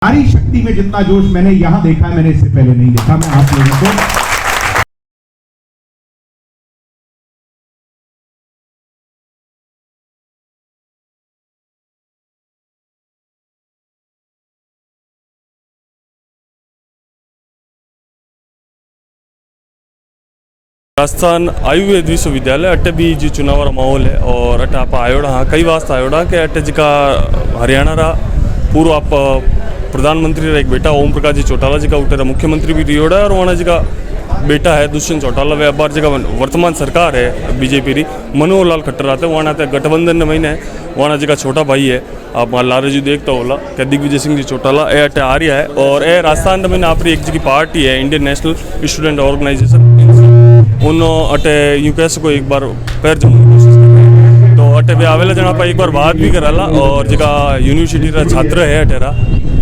नारी शक्ति में जितना जोश मैंने यहां देखा है, मैंने इससे पहले नहीं देखा। मैं आप लोगों को राजस्थान आयुर्वेद विश्वविद्यालय अटे भी जी चुनाव वाला माहौल है और अटे आप आयोड़ा हाँ कई वास्ते आयोड़ा के अटे जी का हरियाणा रा पूर्व आप प्रधानमंत्री रा एक बेटा ओम प्रकाश जी चौटाला जी का उठे मुख्यमंत्री भी रियोड़ा है और वहाँ जी का बेटा है दुष्यंत चौटाला वे अबार जी का वर्तमान सरकार है बीजेपी री मनोहर लाल खट्टर आते वहाँ आते गठबंधन ने महीने वहाँ जी का छोटा भाई है आप लारे जी देखता होला क्या दिग्विजय सिंह जी चौटाला ए अटे आ रहा है और ए राजस्थान में आप एक जी की पार्टी है इंडियन नेशनल स्टूडेंट ऑर्गेनाइजेशन उन अटे यूँ कह सको एक बार पैर जमने की कोशिश कर रहे हैं तो अटे भी आवेला जना पर एक बार बात भी कराला और जगह यूनिवर्सिटी रा छात्र है अटेरा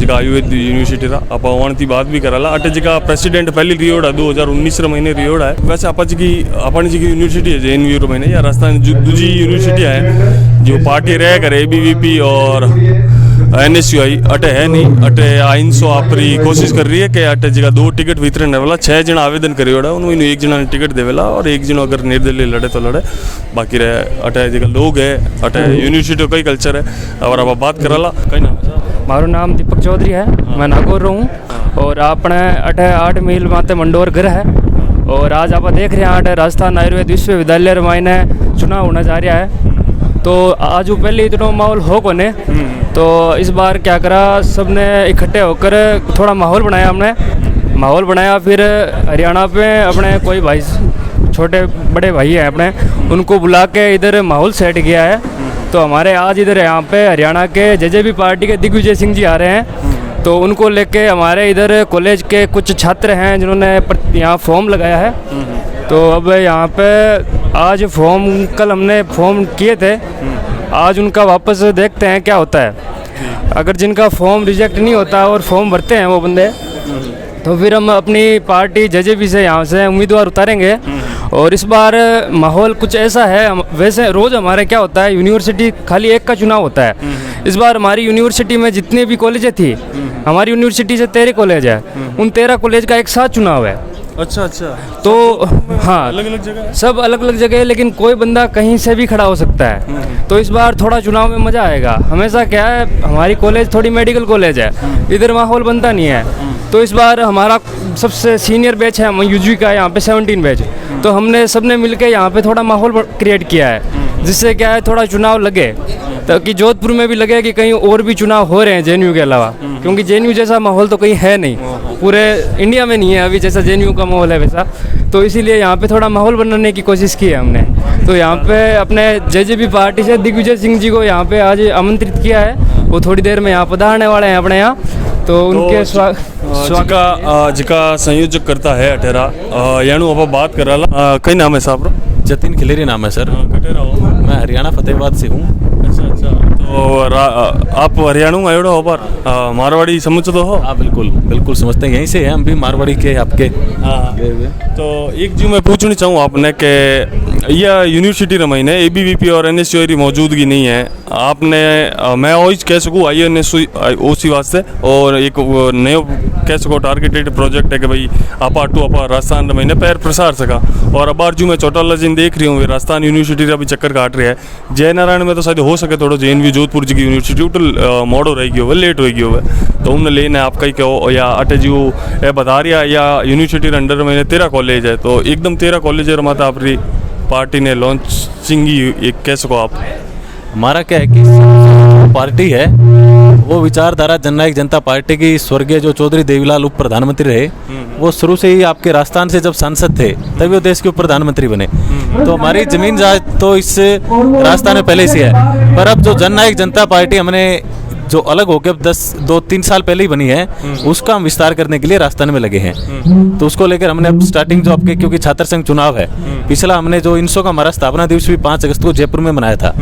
जगह आयुर्वेद यूनिवर्सिटी रा आप वहाँ बात भी कराला अटे जगह प्रेसिडेंट पहली रियोड़ा 2019 महीने रियोड़ा है वैसे आप जी की यूनिवर्सिटी है JNU महीने या राजस्थान दूसरी यूनिवर्सिटी है जो पार्टी रह करे ABVP और NSUI अटे है नहीं अटे आइन सो आपरी कोशिश कर रही है कि अटे जगह 2 टिकट वितरण वाला 6 जना आवेदन करेगा उन्होंने 1 जना ने टिकट देवेला और 1 जनो अगर निर्दलीय लड़े तो लड़े बाकी रहे अटे जगह लोग है अटे यूनिवर्सिटी कई कल्चर है और अब बात कराला कई नाम है मारू नाम दीपक चौधरी है मैं नागौर हूँ और अपने अटे 8 मील माते मंडोर घर है और आज आप देख रहे हैं अटे राजस्थान आयुर्वेद विश्वविद्यालय मायने चुनाव होने जा रहा है तो आज पहले इतना माहौल हो को ने तो इस बार क्या करा सबने इकट्ठे होकर थोड़ा माहौल बनाया हमने फिर हरियाणा पे अपने कोई भाई छोटे बड़े भाई हैं अपने उनको बुला के इधर माहौल सेट किया है तो हमारे आज इधर यहाँ पे हरियाणा के JJP पार्टी के दिग्विजय सिंह जी आ रहे हैं तो उनको लेके हमारे इधर कॉलेज के कुछ छात्र हैं जिन्होंने यहाँ फॉर्म लगाया है तो अब यहाँ पे आज कल हमने फॉर्म किए थे आज उनका वापस देखते हैं क्या होता है अगर जिनका फॉर्म रिजेक्ट नहीं होता और फॉर्म भरते हैं वो बंदे तो फिर हम अपनी पार्टी JJP से यहाँ से उम्मीदवार उतारेंगे और इस बार माहौल कुछ ऐसा है वैसे रोज़ हमारे क्या होता है यूनिवर्सिटी खाली एक का चुनाव होता है इस बार हमारी यूनिवर्सिटी में जितने भी कॉलेजें थी हमारी यूनिवर्सिटी से 13 कॉलेज है उन 13 कॉलेज का एक साथ चुनाव है अच्छा तो हाँ अलग अलग जगह सब अलग अलग जगह है लेकिन कोई बंदा कहीं से भी खड़ा हो सकता है तो इस बार थोड़ा चुनाव में मज़ा आएगा हमेशा क्या है हमारी कॉलेज थोड़ी मेडिकल कॉलेज है इधर माहौल बनता नहीं है तो इस बार हमारा सबसे सीनियर बैच है UG का यहाँ पे 17 बैच तो हमने सबने मिलके यहाँ पे थोड़ा माहौल क्रिएट किया है जिससे क्या है थोड़ा चुनाव लगे ताकि जोधपुर में भी लगे कि कहीं और भी चुनाव हो रहे हैं JNU के अलावा क्योंकि JNU जैसा माहौल तो कहीं है नहीं पूरे इंडिया में नहीं है अभी जैसा JNU का माहौल है वैसा तो इसीलिए यहाँ पे थोड़ा माहौल बनाने की कोशिश की है हमने तो यहाँ पे अपने JJP पार्टी से दिग्विजय सिंह जी को यहाँ पे आज आमंत्रित किया है वो थोड़ी देर में यहाँ पधारने वाले हैं अपने यहाँ तो उनके जिका संयोजक करता है अटेरा यानू अब बात कराला कई नाम है साहब जतिन खिलेरी नाम है सर मैं हरियाणा फतेहाबाद से हूँ अच्छा तो आप हरियाणा में आयोड़ा हो पर मारवाड़ी समझ तो हो हाँ बिल्कुल समझते हैं यहीं से हैं हम भी मारवाड़ी के आपके तो एक जो मैं पूछना चाहूँ आपने कि यह यूनिवर्सिटी रमाई ने ABVP और NSUI की मौजूदगी नहीं है आपने मैं वही कह सकूँ INSOC वास्ते और एक नयो कह सको टारगेटेड प्रोजेक्ट है कि भाई आप राजस्थान रमाई ने पैर प्रसार सका और अब जो मैं चौटाला जी देख रही हूँ राजस्थान यूनिवर्सिटी का भी चक्कर काट रहा है जय नारायण में तो शायद हो सके थोड़ा JNU जोधपुर जी की यूनिवर्सिटी उठल मोड़ो रहेगी हो लेट रहेगी हो तो उन्हें लेना आप कहीं कहो या अटे जो ये बता रहा या यूनिवर्सिटी के अंडर में 13 कॉलेज है तो एकदम 13 कॉलेज है माता आपकी पार्टी ने लॉन्चिंग एक कह सको आप हमारा क्या है कि पार्टी है वो विचारधारा जननायक जनता पार्टी की स्वर्गीय जो चौधरी देवीलाल उप प्रधानमंत्री रहे वो शुरू से ही आपके राजस्थान से जब सांसद थे तभी वो देश के उप प्रधानमंत्री बने तो हमारी जमीन जायदाद तो इस राजस्थान में पहले से है पर अब जो जननायक जनता पार्टी हमने जो अलग होकर 2-3 साल पहले ही बनी है उसका हम विस्तार करने के लिए राजस्थान में लगे हैं तो उसको लेकर हमने अब स्टार्टिंग जो आपके क्योंकि छात्र संघ चुनाव है पिछला हमने जो INSO का हमारा स्थापना दिवस भी 5 अगस्त को जयपुर में मनाया था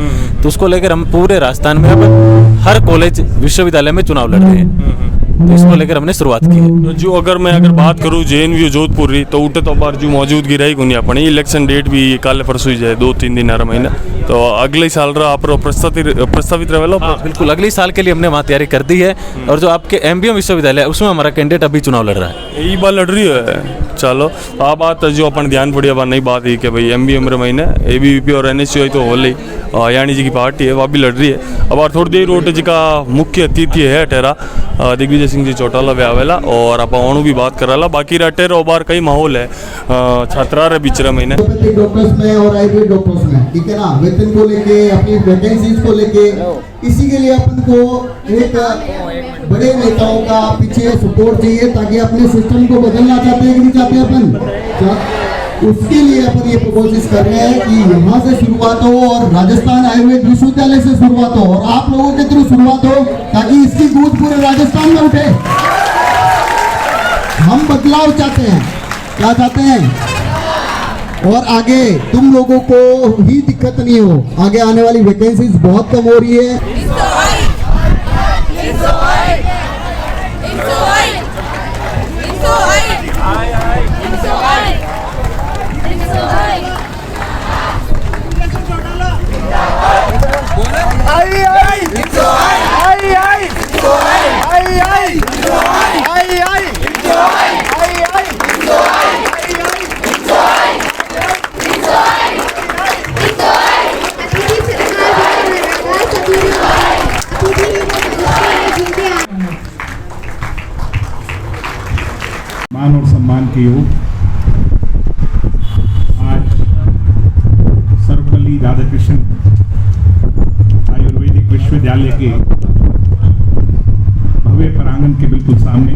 तो उसको लेकर हम पूरे राजस्थान में अब हर कॉलेज विश्वविद्यालय में चुनाव लड़ रहे हैं तो इसको लेकर हमने शुरुआत की है। तो जो अगर बात करूँ JNU जोधपुर री तो उठे तो बार जो मौजूदगी रही कोनी अपनी इलेक्शन डेट भी काले परसों ही जाए 2-3 दिन हर महीना तो अगले साल रहा आप प्रस्तावित रहेगा। हाँ बिल्कुल, अगले साल के लिए हमने वहाँ तैयारी कर दी है। और जो आपके MBM विश्वविद्यालय है उसमें हमारा कैंडिडेट अभी चुनाव लड़ रहा है। यही बात लड़ रही है। चलो आ बात जो अपन ध्यान पड़ी अब नई बात है कि भाई MBM रे महीने ABVP और NSU तो हो ली यानी जी की पार्टी है वह भी लड़ रही है। अब थोड़ी देर रोट जी का मुख्य अतिथि है टेरा दिग्विजय सिंह जी चौटाला वे आवेला और आप अणु भी बात कराला बाकी रटे रो बार कई माहौल है छात्रा रे बीच महीने डॉक्टर्स में और आयुर्वेद डॉक्टर्स में, ठीक है ना, वेतन को लेके अपनी वैकेंसीज को लेके इसी के लिए अपन को एक बड़े नेताओं का पीछे सपोर्ट चाहिए ताकि अपने सिस्टम को बदलना चाहते हैं कि नहीं चाहते अपन, उसके लिए अपन ये कोशिश कर रहे हैं कि यहाँ से शुरुआत हो और राजस्थान आयुर्वेद विश्वविद्यालय से शुरुआत हो और आप लोगों के थ्रू शुरुआत हो ताकि इसकी गूंज पूरे राजस्थान में उठे। हम बदलाव चाहते हैं, क्या चाहते हैं, और आगे तुम लोगों को ही दिक्कत नहीं हो, आगे आने वाली वैकेंसीज बहुत कम हो रही है। मान और सम्मान के योग आज सर्वपल्ली राधाकृष्णन आयुर्वेदिक विश्वविद्यालय के भव्य प्रांगण के बिल्कुल सामने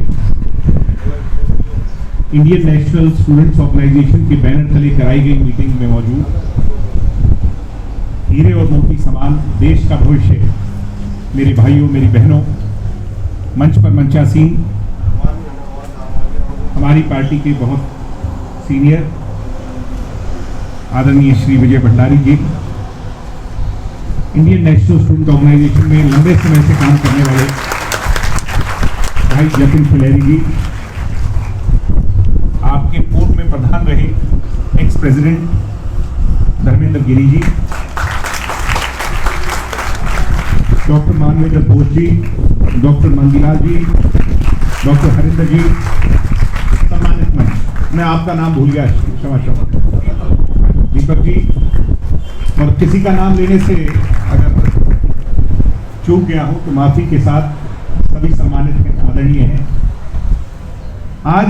इंडियन नेशनल स्टूडेंट्स ऑर्गेनाइजेशन के बैनर तले कराई गई मीटिंग में मौजूद हीरे और मोती समान देश का भविष्य मेरे भाइयों मेरी बहनों, मंच पर मंचासीन हमारी पार्टी के बहुत सीनियर आदरणीय श्री विजय भंडारी जी, इंडियन नेशनल स्टूडेंट ऑर्गेनाइजेशन में लंबे समय से काम करने वाले भाई जतिन फिलेरी जी, आपके पूर्व में प्रधान रहे ex president Dharmendra Giri ji, doctor Manvendra Bose ji, doctor Mangilal जी, डॉक्टर हरिंदर जी, सम्मानित मंच, मैं आपका नाम भूल गया, क्षमा दीपक जी, और किसी का नाम लेने से अगर चूक गया हूं तो माफी के साथ सभी सम्मानित आदरणीय हैं। आज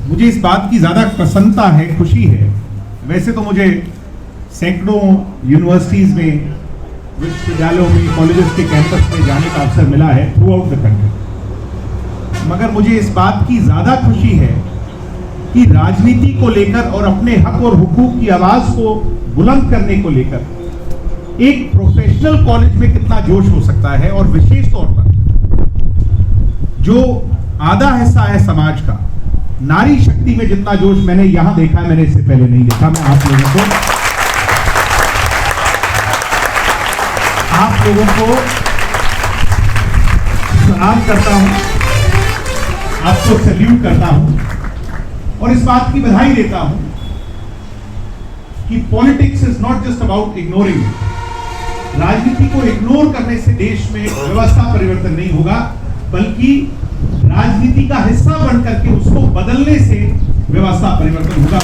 मुझे इस बात की ज्यादा प्रसन्नता है, खुशी है। वैसे तो मुझे सैकड़ों यूनिवर्सिटीज में, विश्वविद्यालयों में, कॉलेजेस के कैंपस में जाने का अवसर मिला है थ्रू आउट द कंट्री, मगर मुझे इस बात की ज्यादा खुशी है कि राजनीति को लेकर और अपने हक और हुकूक की आवाज को बुलंद करने को लेकर एक प्रोफेशनल कॉलेज में कितना जोश हो सकता है, और विशेष तौर पर जो आधा हिस्सा है समाज का, नारी शक्ति में जितना जोश मैंने यहां देखा, मैंने इससे पहले नहीं देखा। मैं आप लोगों को सलाम करता हूं, आपको सैल्यूट करता हूं और इस बात की बधाई देता हूं कि politics is not just about ignoring. राजनीति को इग्नोर करने से देश में व्यवस्था परिवर्तन नहीं होगा, बल्कि राजनीति का हिस्सा बन करके उसको बदलने से व्यवस्था परिवर्तन होगा।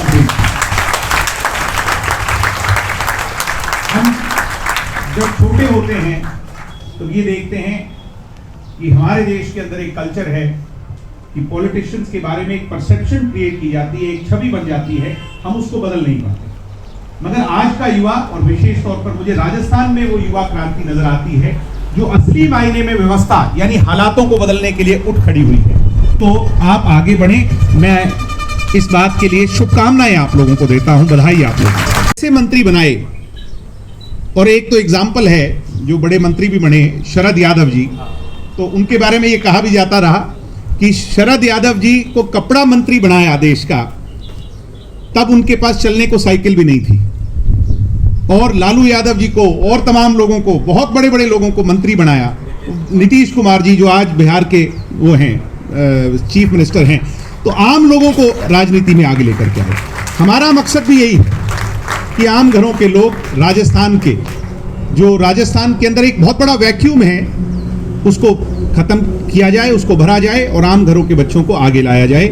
हम जब छोटे होते हैं तो ये देखते हैं कि हमारे देश के अंदर एक कल्चर है कि पॉलिटिशियंस के बारे में एक परसेप्शन क्रिएट की जाती है, एक छवि बन जाती है, हम उसको बदल नहीं पाते। मगर आज का युवा, और विशेष तौर पर मुझे राजस्थान में वो युवा क्रांति नजर आती है जो असली मायने में व्यवस्था यानी हालातों को बदलने के लिए उठ खड़ी हुई है। तो आप आगे बढ़े, मैं इस बात के लिए शुभकामनाएं आप लोगों को देता हूं, बधाई आप लोगों को। ऐसे मंत्री बनाए, और एक तो एग्जाम्पल है जो बड़े मंत्री भी बने, शरद यादव जी, तो उनके बारे में ये कहा भी जाता रहा कि शरद यादव जी को कपड़ा मंत्री बनाया देश का, तब उनके पास चलने को साइकिल भी नहीं थी, और लालू यादव जी को और तमाम लोगों को, बहुत बड़े बड़े लोगों को मंत्री बनाया। नीतीश कुमार जी जो आज बिहार के वो हैं चीफ मिनिस्टर हैं, तो आम लोगों को राजनीति में आगे लेकर के आए। हमारा मकसद भी यही है कि आम घरों के लोग, राजस्थान के अंदर एक बहुत बड़ा वैक्यूम है, उसको खत्म किया जाए, उसको भरा जाए और आम घरों के बच्चों को आगे लाया जाए।